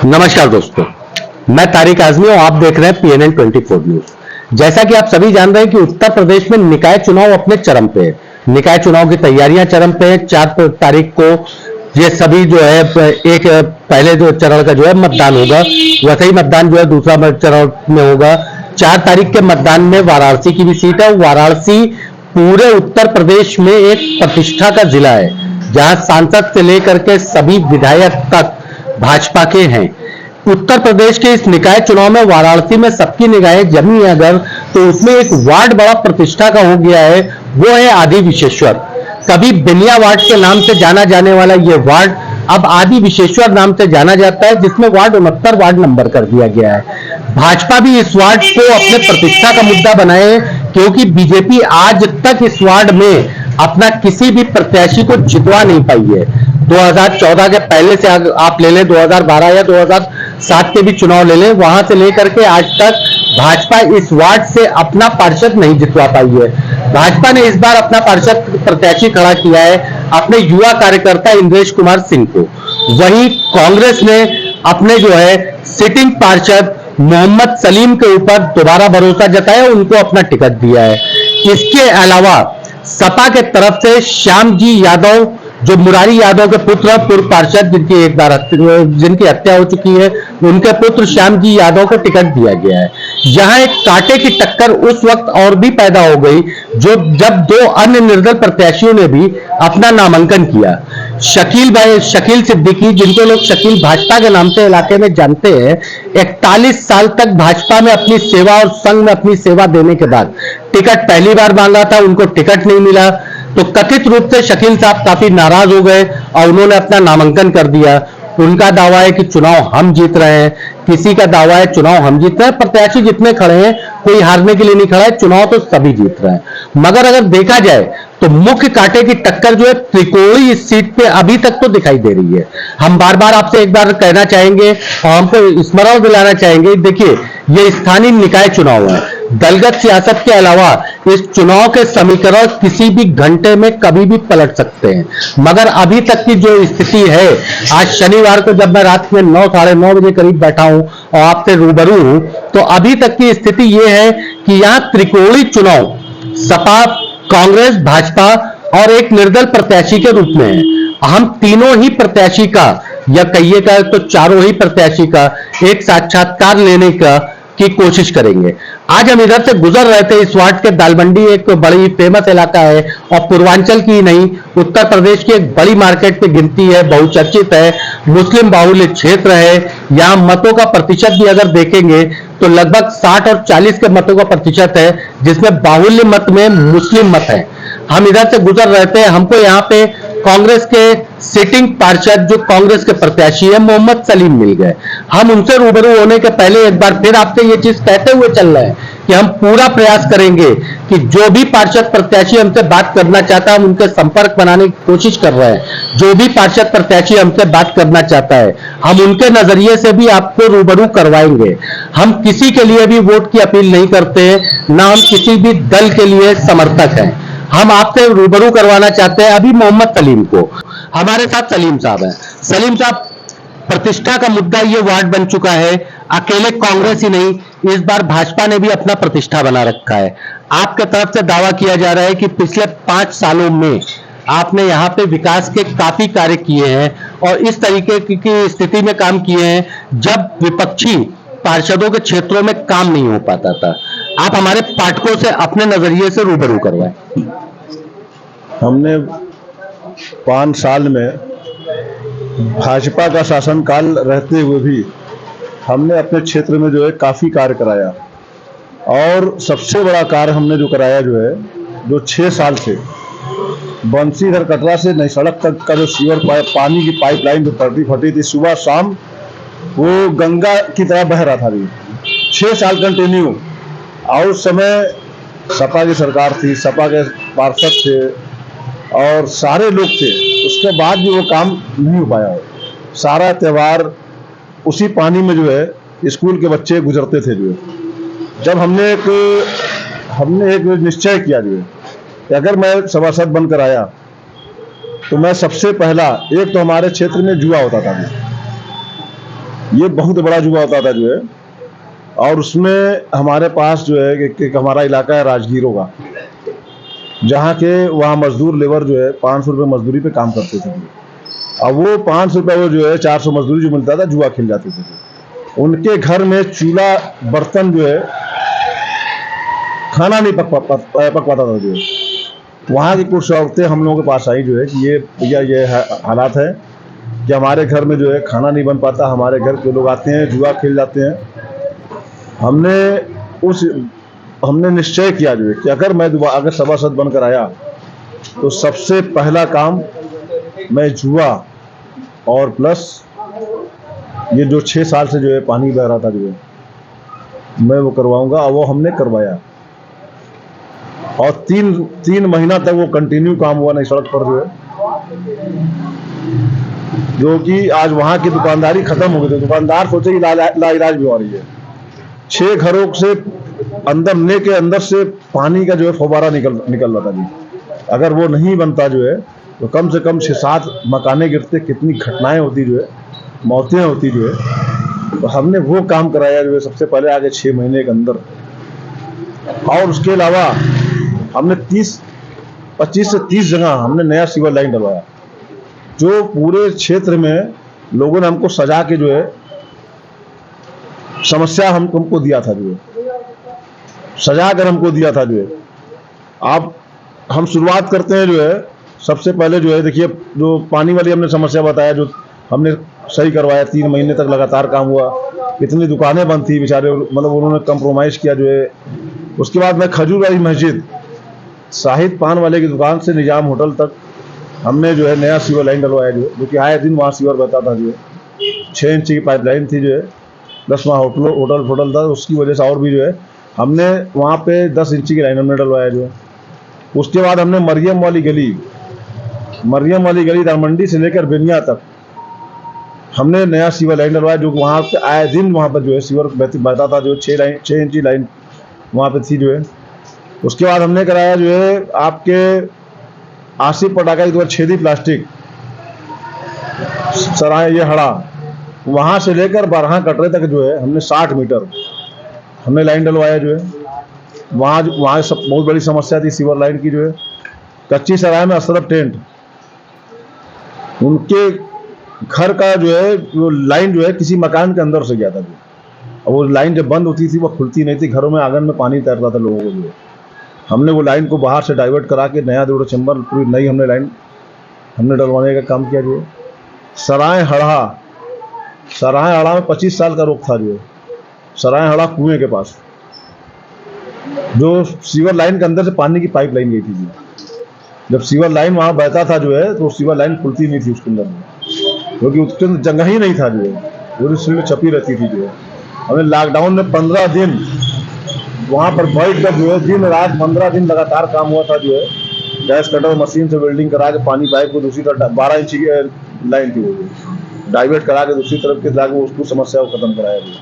नमस्कार दोस्तों, मैं तारिक आजमी और आप देख रहे हैं PNN 24 न्यूज। जैसा कि आप सभी जान रहे हैं कि उत्तर प्रदेश में निकाय चुनाव अपने चरम पे है। निकाय चुनाव की तैयारियां चरम पे है। 4 तारीख को ये सभी जो है एक पहले जो चरण का जो है मतदान होगा, वैसे ही मतदान जो है दूसरा चरण में होगा। 4 तारीख के मतदान में वाराणसी की भी सीट है। वाराणसी पूरे उत्तर प्रदेश में एक प्रतिष्ठा का जिला है, जहां सांसद से लेकर के सभी विधायक तक भाजपा के हैं। उत्तर प्रदेश के इस निकाय चुनाव में वाराणसी में सबकी निगाहें जमी है अगर, तो उसमें एक वार्ड बड़ा प्रतिष्ठा का हो गया है, वो है आदि विशेश्वर। कभी बिनिया वार्ड के नाम से जाना जाने वाला ये वार्ड अब आदि विशेश्वर नाम से जाना जाता है, जिसमें वार्ड 69 वार्ड नंबर कर दिया गया है। भाजपा भी इस वार्ड को अपने प्रतिष्ठा का मुद्दा बनाए, क्योंकि बीजेपी आज तक इस वार्ड में अपना किसी भी प्रत्याशी को जितवा नहीं पाई है। 2014 के पहले से आप ले लें, 2012 या 2007 के भी चुनाव ले लें, वहां से लेकर के आज तक भाजपा इस वार्ड से अपना पार्षद नहीं जितवा पाई है। भाजपा ने इस बार अपना पार्षद प्रत्याशी खड़ा किया है अपने युवा कार्यकर्ता इंद्रेश कुमार सिंह को। वहीं कांग्रेस ने अपने जो है सिटिंग पार्षद मोहम्मद सलीम के ऊपर दोबारा भरोसा जताया, उनको अपना टिकट दिया है। इसके अलावा सपा के तरफ से श्याम जी यादव, जो मुरारी यादव के पुत्र पूर्व पार्षद जिनकी हत्या हो चुकी है, उनके पुत्र श्याम जी यादव को टिकट दिया गया है। यहां एक कांटे की टक्कर उस वक्त और भी पैदा हो गई जब 2 अन्य निर्दल प्रत्याशियों ने भी अपना नामांकन किया। शकील सिद्दीकी, जिनको लोग शकील भाजपा के नाम से इलाके में जानते हैं, 41 साल तक भाजपा में अपनी सेवा और संघ में अपनी सेवा देने के बाद टिकट पहली बार मांगा था, उनको टिकट नहीं मिला, तो कथित रूप से शकील साहब काफी नाराज हो गए और उन्होंने अपना नामांकन कर दिया। उनका दावा है कि चुनाव हम जीत रहे हैं, किसी का दावा है चुनाव हम जीत रहे हैं। प्रत्याशी जितने खड़े हैं, कोई हारने के लिए नहीं खड़ा है, चुनाव तो सभी जीत रहे हैं। मगर अगर देखा जाए तो मुख्य कांटे की टक्कर जो है त्रिकोणी इस सीट पे अभी तक तो दिखाई दे रही है। हम बार बार आपसे एक बार कहना चाहेंगे और हमको स्मरण दिलाना चाहेंगे, देखिए ये स्थानीय निकाय चुनाव है। दलगत सियासत के अलावा इस चुनाव के समीकरण किसी भी घंटे में कभी भी पलट सकते हैं। मगर अभी तक की जो स्थिति है, आज शनिवार को जब मैं रात में 9 साढ़े 9 बजे करीब बैठा हूं और आपसे रूबरू हूं, तो अभी तक की स्थिति यह है कि यहां त्रिकोणी चुनाव सपा, कांग्रेस, भाजपा और एक निर्दल प्रत्याशी के रूप में है। हम तीनों ही प्रत्याशी का, या कहिएगा तो चारों ही प्रत्याशी का एक साक्षात्कार लेने की कोशिश करेंगे। आज हम इधर से गुजर रहे थे। इस वार्ड के दालमंडी एक बड़ी फेमस इलाका है और पूर्वांचल की नहीं, उत्तर प्रदेश की एक बड़ी मार्केट पे गिनती है, बहुचर्चित है, मुस्लिम बाहुल्य क्षेत्र है। यहाँ मतों का प्रतिशत भी अगर देखेंगे तो लगभग 60 और 40 के मतों का प्रतिशत है, जिसमें बाहुल्य मत में मुस्लिम मत है। हम इधर से गुजर रहे थे, हमको यहाँ पे कांग्रेस के सिटिंग पार्षद, जो कांग्रेस के प्रत्याशी है, मोहम्मद सलीम मिल गए। हम उनसे रूबरू होने के पहले एक बार फिर आपसे ये चीज कहते हुए चल रहे हैं कि हम पूरा प्रयास करेंगे कि जो भी पार्षद प्रत्याशी हमसे बात करना चाहता है, हम उनके संपर्क बनाने की कोशिश कर रहे हैं। जो भी पार्षद प्रत्याशी हमसे बात करना चाहता है, हम उनके नजरिए से भी आपको रूबरू करवाएंगे। हम किसी के लिए भी वोट की अपील नहीं करते हैं, ना हम किसी भी दल के लिए समर्थक हैं। हम आपसे रूबरू करवाना चाहते हैं अभी मोहम्मद सलीम को। हमारे साथ सलीम साहब हैं। सलीम साहब, प्रतिष्ठा का मुद्दा ये वार्ड बन चुका है। अकेले कांग्रेस ही नहीं, इस बार भाजपा ने भी अपना प्रतिष्ठा बना रखा है। आपके तरफ से दावा किया जा रहा है कि पिछले 5 सालों में आपने यहाँ पे विकास के काफी कार्य किए हैं और इस तरीके की स्थिति में काम किए हैं जब विपक्षी पार्षदों के क्षेत्रों में काम नहीं हो पाता था। आप हमारे पाठकों से अपने नजरिए से रूबरू करवाएं। हमने 5 साल में भाजपा का शासनकाल रहते हुए भी हमने अपने क्षेत्र में जो है काफ़ी कार्य कराया, और सबसे बड़ा कार्य हमने जो कराया जो है, जो 6 साल से बंसीधर कटरा से नई सड़क तक का जो सीवर पानी की पाइपलाइन जो फटी थी, सुबह शाम वो गंगा की तरह बह रहा था। 6 साल कंटिन्यू, और उस समय सपा की सरकार थी, सपा के पार्षद थे और सारे लोग थे। उसके बाद भी वो काम नहीं हो पाया। सारा त्यौहार उसी पानी में जो है स्कूल के बच्चे गुजरते थे। जो जब हमने एक निश्चय किया जो है कि अगर मैं सभासद बनकर आया तो मैं सबसे पहला, एक तो हमारे क्षेत्र में जुआ होता था, ये बहुत बड़ा जुआ होता था जो है। और उसमें हमारे पास जो है एक हमारा इलाका है राजगीरों का, जहाँ के वहाँ मजदूर लेबर जो है 500 रुपये मजदूरी पे काम करते थे। अब वो 500 रुपये वो जो है 400 मजदूरी जो मिलता था जुआ खेल जाते थे। उनके घर में चूल्हा बर्तन जो है खाना नहीं पक पाता था जो है। वहाँ की कुछ औरतें हम लोगों के पास आई जो है कि ये भैया ये हालात है कि हमारे घर में जो है खाना नहीं बन पाता, हमारे घर के लोग आते हैं जुआ खेल जाते हैं। हमने निश्चय किया जो है कि अगर सभासद बनकर आया तो सबसे पहला काम मैं जुआ और प्लस ये जो 6 साल से जो है पानी बह रहा था जो है मैं वो करवाऊंगा। और वो हमने करवाया और तीन महीना तक वो कंटिन्यू काम हुआ नहीं सड़क पर जो है, जो कि आज वहाँ की दुकानदारी खत्म हो गई थी। दुकानदार सोचे कि लाइलाज बीमारी है। 6 घरों से अंदर के अंदर से पानी का जो है फव्वारा निकल रहा था जी। अगर वो नहीं बनता जो है तो कम से कम 6-7 मकाने गिरते, कितनी घटनाएं होती जो है, मौतें होती जो है। तो हमने वो काम कराया जो है सबसे पहले आगे 6 महीने के अंदर। और उसके अलावा हमने 25 से 30 जगह हमने नया सीवर लाइन डलवाया, जो पूरे क्षेत्र में लोगों ने हमको सजा के जो है समस्या हमको दिया था जो है, सजा कर हमको दिया था जो है। आप हम शुरुआत करते हैं जो है सबसे पहले जो है, देखिए जो पानी वाली हमने समस्या बताया जो हमने सही करवाया। 3 महीने तक लगातार काम हुआ। कितनी दुकानें बंद थी बेचारे, मतलब उन्होंने कंप्रोमाइज़ किया जो है। उसके बाद में खजूर वाली मस्जिद, साहिद पान वाले की दुकान से निजाम होटल तक हमने जो है नया सीवर लाइन डलवाया जो कि आए दिन वहाँ सीवर बहता था जो है। 6 इंच की पाइपलाइन थी जो है, 10 वहाँ होटल था, उसकी वजह से और भी जो है हमने वहाँ पे 10 इंची की लाइन हमने डलवाया जो है। उसके बाद हमने मरियम वाली गली दारमंडी से लेकर बेनिया तक हमने नया सीवर लाइन डलवाया, जो वहाँ पे आए दिन वहाँ पर जो है सीवर बहता था जो 6 इंची लाइन वहाँ पे थी जो है। उसके बाद हमने कराया जो है आपके आसिफ पटाखा की द्वारा छेदी प्लास्टिक सराय ये हड़ा, वहाँ से लेकर बारहा कटरे तक जो है हमने 60 मीटर हमने लाइन डलवाया जो है। वहाँ सब बहुत बड़ी समस्या थी सीवर लाइन की जो है। कच्ची सराय में असरफ टेंट, उनके घर का जो है वो लाइन जो है किसी मकान के अंदर से गया था जो। अब वो लाइन जब बंद होती थी वो खुलती नहीं थी, घरों में आंगन में पानी तैरता था लोगों को जो है। हमने वो लाइन को बाहर से डाइवर्ट करा के नया जोड़ो चैम्बर पूरी नई हमने लाइन डलवाने का काम किया जो है। सराय हड़ा में 25 साल का रोक था जो है। सराय हड़ा कुएं के पास जो सीवर लाइन के अंदर से पानी की पाइप लाइन गई थी जी। जब सीवर लाइन वहाँ बहता था जो है तो सीवर लाइन खुलती नहीं थी उसके अंदर में, क्योंकि उसके अंदर जगह ही नहीं था जो है, पूरी सील छपी रहती थी जो है। हमने लॉकडाउन में 15 दिन वहाँ पर बैठ कर जो है दिन रात 15 दिन लगातार काम हुआ था जो है। गैस कटर मशीन से वेल्डिंग करा के पानी पाइप को दूसरी तरफ 12 इंची की लाइन थी वो डाइवर्ट करा के दूसरी तरफ के लाके उसको समस्या को खत्म कराया गया।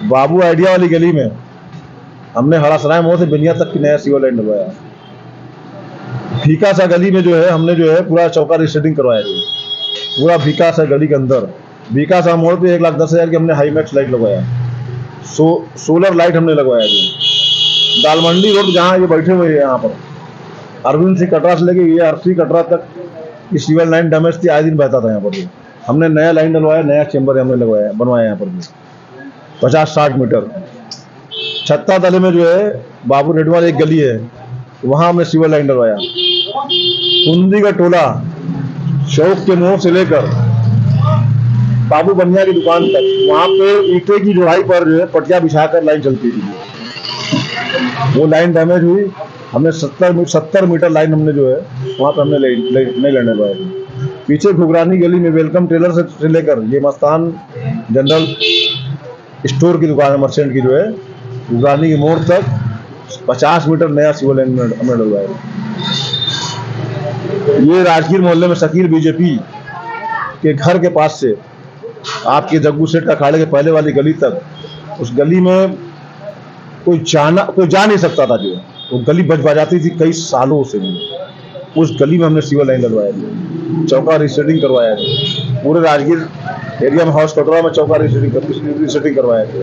बाबू आइडिया वाली गली में हमने हड़ासराय मोड़ से बेनिया तक की नया सीवर लाइन डलवाया। फीका सा गली में जो है हमने जो है पूरा चौका रिसेटिंग करवाया जो पूरा फीका सा गली के अंदर। फीका सा मोड़ पे 1,10,000 की हमने हाईमैक्स लाइट लगवाया। सोलर लाइट हमने लगवाया जो। दालमंडी रोड जहाँ ये बैठे हुए हैं यहाँ पर अरविंद सिंह कटरा से लेके ये आरसी कटरा तक ये सीवर लाइन डैमेज थी, आए दिन बहता था यहाँ पर भी। हमने नया लाइन डलवाया, नया चैम्बर हमने बनवाया यहाँ पर भी 50-60 मीटर। छत्ता तले में जो है बाबू रेडवाल एक गली है, वहाँ हमने सीवर लाइन डलवाया। कुंदी का टोला चौक के मोड़ से लेकर बाबू बनिया की दुकान तक वहाँ पे ईंटे की जोड़ाई पर जो है पटिया बिछाकर लाइन चलती थी। वो लाइन डैमेज हुई, हमने 70 मीटर लाइन हमने जो है वहाँ पे हमने नहीं लेने पाए। पीछे घुगरानी गली में वेलकम टेलर से लेकर ये मस्तान जनरल स्टोर की दुकान है मर्चेंट की जो है, घुगरानी के मोड़ तक 50 मीटर नया सीवर लाइन हमने डलवाया। ये राजगीर मोहल्ले में शकील बीजेपी के घर के पास से आपके जग्गू सेठ का अखाड़े के पहले वाली गली तक, उस गली में कोई जा नहीं सकता था जो है। वो गली बजाती थी कई सालों से। उस गली में हमने सीवर लाइन डलवाया, चौका रिसेटिंग करवाया। पूरे राजगीर एरिया में हाउस कटरा में चौका रिसेटिंग करवाया थे।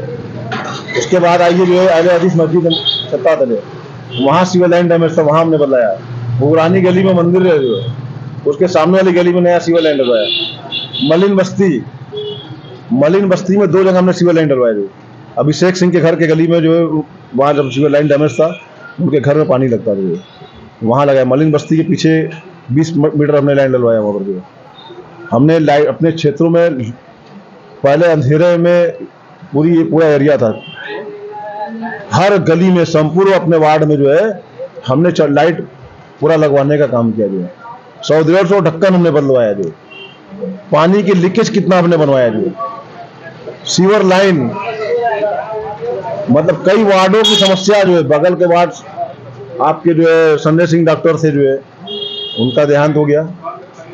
उसके बाद आइए जो है अहले हदीस मस्जिद सत्ता तले, वहाँ सिविल लाइन डैमेज था, वहाँ हमने बदलाया। पुरानी गली में मंदिर है जो है, उसके सामने वाली गली में नया सिविल लाइन डलवाया। मलिन बस्ती में 2 जगह हमने सिविल लाइन डलवाया। जो अभिषेक सिंह के घर के गली में जो है, वहाँ जब सिविल लाइन डैमेज था, उनके घर में पानी लगता था, जो वहाँ लगाया। मलिन बस्ती के पीछे 20 मीटर हमने लाइन डलवाया। वहाँ पर जो हमने लाइट अपने क्षेत्रों में, पहले अंधेरे में पूरा एरिया था, हर गली में संपूर्ण अपने वार्ड में जो है हमने लाइट पूरा लगवाने का काम किया। जो 100-150 ढक्कन हमने बदलवाया। जो पानी की लीकेज कितना हमने बनवाया। जो सीवर लाइन, मतलब कई वार्डों की समस्या जो है, बगल के वार्ड आपके जो है संजय सिंह डॉक्टर थे, जो है उनका देहांत हो गया।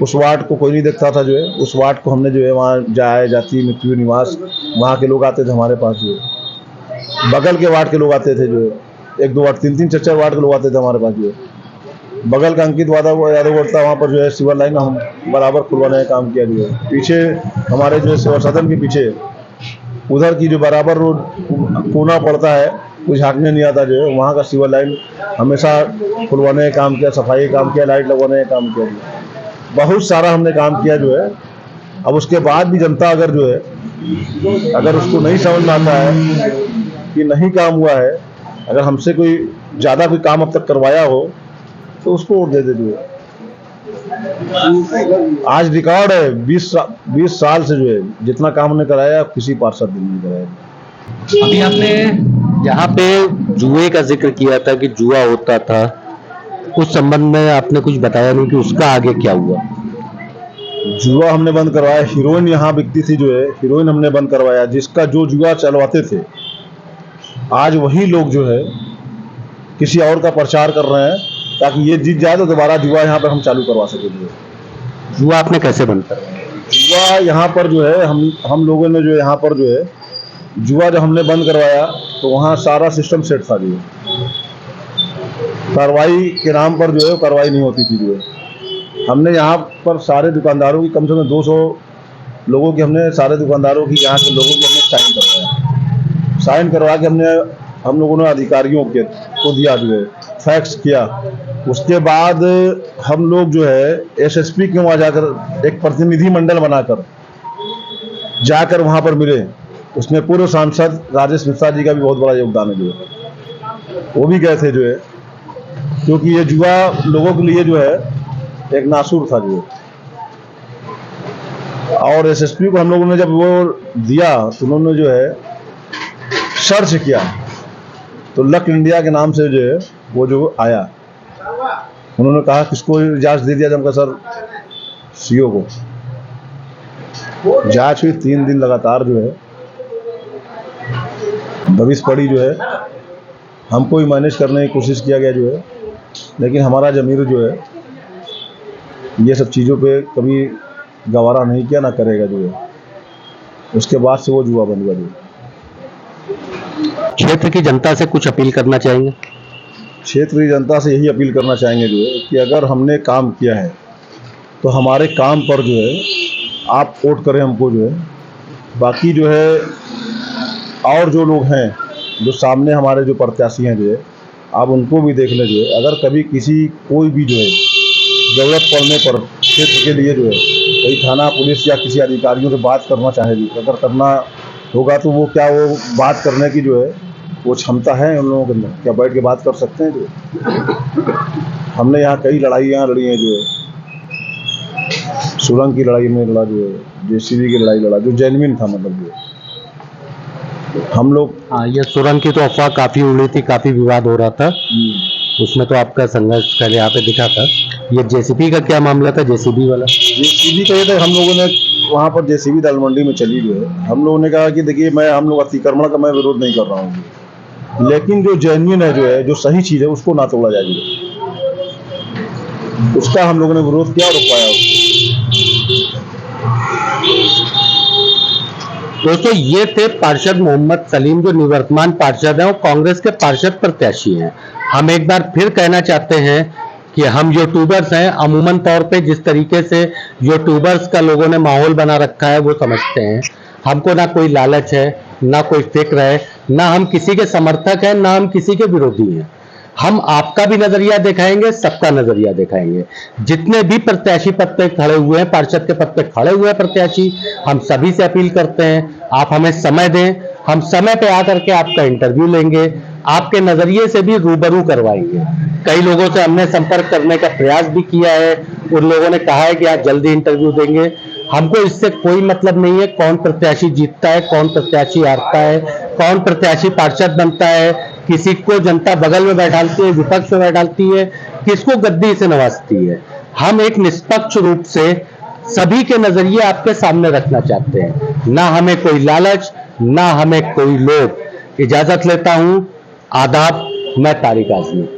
उस वार्ड को कोई नहीं देखता था। जो है उस वार्ड को हमने जो है वहाँ जाति मृत्यु निवास, वहाँ के लोग आते थे हमारे पास। जो बगल के वार्ड के लोग आते थे, जो 1-2 वार्ड, 3-3 4-4 वार्ड के लोग आते थे हमारे पास। जो बगल का अंकित यादव बोलता, वहाँ पर जो है सिविल लाइन हम बराबर खुलवाने का काम किया। जो है पीछे हमारे जो है सेवा सदन के पीछे उधर की जो बराबर रोड कोना पड़ता है, कुछ झाँकने नहीं आता। जो है वहाँ का सिविल लाइन हमेशा खुलवाने का काम किया, सफाई का काम किया, लाइट लगवाने का काम किया। बहुत सारा हमने काम किया। जो है अब उसके बाद भी जनता अगर जो है, अगर उसको नहीं समझ में आता है कि नहीं काम हुआ है, अगर हमसे कोई ज़्यादा कोई काम अब तक करवाया हो, तो उसको वोट दे दे। जो है आज रिकॉर्ड है 20 साल से जो है जितना काम हमने कराया, किसी पार्षद ने नहीं कराया। अभी आपने जहाँ पे जुए का जिक्र किया था कि जुआ होता था, उस संबंध में आपने कुछ बताया नहीं कि उसका आगे क्या हुआ। जुआ हमने बंद करवाया। हीरोइन यहाँ बिकती थी, जो है हीरोइन हमने बंद करवाया। जिसका जो जुआ चलवाते थे, आज वही लोग जो है किसी और का प्रचार कर रहे हैं ताकि ये जीत जाए तो दोबारा जुआ यहाँ पर हम चालू करवा सके। जुआ आपने कैसे बंद करवाया? जुआ यहाँ पर जो है हम लोगों ने जो यहाँ पर जो है जुआ जब हमने बंद करवाया, तो वहाँ सारा सिस्टम सेट था। जो कार्रवाई के नाम पर जो है कार्रवाई नहीं होती थी। जो है हमने यहाँ पर सारे दुकानदारों की, कम से कम 200 लोगों की, हमने सारे दुकानदारों की, यहाँ के लोगों की हमने साइन करवाया। साइन करवा के हम लोगों ने अधिकारियों को दिया। जो है फैक्स किया। उसके बाद हम लोग जो है एसएसपी के वहाँ जाकर एक प्रतिनिधि मंडल बनाकर जाकर वहाँ पर मिले। उसमें पूर्व सांसद राजेश मिश्रा जी का भी बहुत बड़ा योगदान है। जो है वो भी गए थे। जो है क्योंकि ये जुआ लोगों के लिए जो है एक नासूर था। जो और एसएसपी को हम लोगों ने जब वो दिया, तो उन्होंने जो है सर्च किया, तो लक इंडिया के नाम से जो है वो जो आया, उन्होंने कहा किसको जांच दे दिया। जब का सर सीओ को जांच हुई। 3 दिन लगातार जो है दबिश पड़ी। जो है हमको ही मैनेज करने की कोशिश किया गया। जो है लेकिन हमारा जमीर जो है ये सब चीज़ों पे कभी गवारा नहीं किया, ना करेगा। जो है उसके बाद से वो जुआ बन गया। जो क्षेत्र की जनता से कुछ अपील करना चाहेंगे? क्षेत्र की जनता से यही अपील करना चाहेंगे जो है कि अगर हमने काम किया है, तो हमारे काम पर जो है आप वोट करें हमको। जो है बाकी जो है और जो लोग हैं, जो सामने हमारे जो प्रत्याशी हैं, जो है आप उनको भी देख लें। जो है अगर कभी कोई भी जो है ज़रूरत पड़ने पर क्षेत्र के लिए जो है कोई थाना पुलिस या किसी अधिकारियों से बात करना चाहे, अगर करना होगा तो वो बात करने की जो है वो क्षमता है उन लोगों के अंदर, क्या बैठ के बात कर सकते हैं। जो हमने यहाँ कई लड़ाइयाँ लड़ी हैं। जो है सुरंग की लड़ाई में लड़ा, जो है जेसीबी की लड़ाई लड़ा, जो जेन्युइन था। मतलब जो हम लोग, हाँ, ये सुरंग की तो अफवाह काफी उड़ी थी, काफी विवाद हो रहा था, उसमें तो आपका संघर्ष पहले यहाँ पे दिखा था। ये जेसीबी का क्या मामला था? जेसीबी वाला, जेसीबी का ये था, हम लोगों ने वहाँ पर जेसीबी दाल मंडी में चली। जो है हम लोगों ने कहा कि देखिए, हम लोग अतिक्रमण का मैं विरोध नहीं कर रहा हूँ, लेकिन जो जेन्युइन है, जो है जो सही चीज़ है, उसको ना तोड़ा जाएगी। उसका हम लोगों ने विरोध किया और रुकवाया उसको। दोस्तों ये थे पार्षद मोहम्मद सलीम, जो निवर्तमान पार्षद हैं और कांग्रेस के पार्षद प्रत्याशी हैं। हम एक बार फिर कहना चाहते हैं कि हम यूट्यूबर्स हैं, अमूमन तौर पे जिस तरीके से यूट्यूबर्स का लोगों ने माहौल बना रखा है वो समझते हैं। हमको ना कोई लालच है, ना कोई फिक्र है, ना हम किसी के समर्थक हैं, ना हम किसी के विरोधी हैं। हम आपका भी नजरिया दिखाएंगे, सबका नजरिया दिखाएंगे। जितने भी प्रत्याशी पद पे खड़े हुए हैं, पार्षद के पद पे खड़े हुए हैं प्रत्याशी, हम सभी से अपील करते हैं आप हमें समय दें, हम समय पे आकर के आपका इंटरव्यू लेंगे, आपके नजरिए से भी रूबरू करवाएंगे। कई लोगों से हमने संपर्क करने का प्रयास भी किया है, उन लोगों ने कहा है कि आप जल्दी इंटरव्यू देंगे। हमको इससे कोई मतलब नहीं है कौन प्रत्याशी जीतता है, कौन प्रत्याशी हारता है, कौन प्रत्याशी पार्षद बनता है, किसी को जनता बगल में बैठाती है, विपक्ष में बैठाती है, किसको गद्दी से नवाजती है। हम एक निष्पक्ष रूप से सभी के नजरिए आपके सामने रखना चाहते हैं, ना हमें कोई लालच, ना हमें कोई लोभ। इजाजत लेता हूं, आदाब, मैं तारिक आजमी।